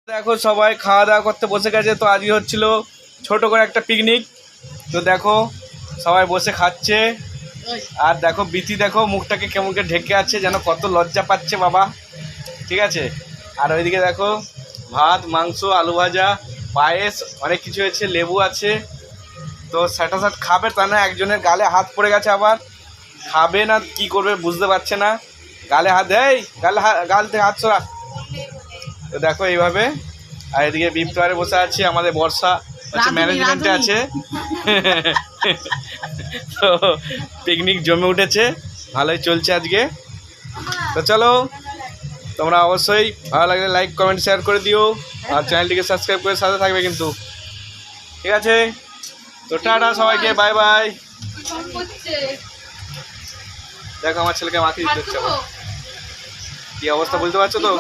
দেখো সবাই খাওয়া দাওয়া করতে বসে গেছে। তো আজকে হচ্ছিল ছোট করে একটা পিকনিক। তো দেখো সবাই বসে খাচ্ছে। আর দেখো বিতি দেখো মুখটাকে কেমন করে ঢেকে আছে, যেন কত লজ্জা পাচ্ছে বাবা। ঠিক আছে। আর ওইদিকে দেখো ভাত, মাংস, আলু ভাজা, পায়েস, অনেক কিছু হয়েছে, লেবু আছে। তো স্যাটাসাট খাবে, তা না একজনের গালে হাত পড়ে গেছে, আবার খাবে না কি করবে বুঝতে পারছে না। গালে হাত দেয়, গাল থেকে হাত সরা। তো দেখো এইভাবে। আর এদিকে বিপ্লবে বসে আছে, আমাদের বর্ষা হচ্ছে ম্যানেজমেন্টে আছে। তো পিকনিক জমে উঠেছে, ভালোই চলছে আজকে। তো চলো, তোমরা অবশ্যই ভালো লাগলে লাইক কমেন্ট শেয়ার করে দিও, আর চ্যানেলটিকে সাবস্ক্রাইব করে সাথে থাকবে কিন্তু। ঠিক আছে, তো টাটা সবাইকে, বাই বাই। দেখো আমার ছেলেকে মাথায় দিতে হচ্ছে, কি অবস্থা বুঝতে পারছো তো?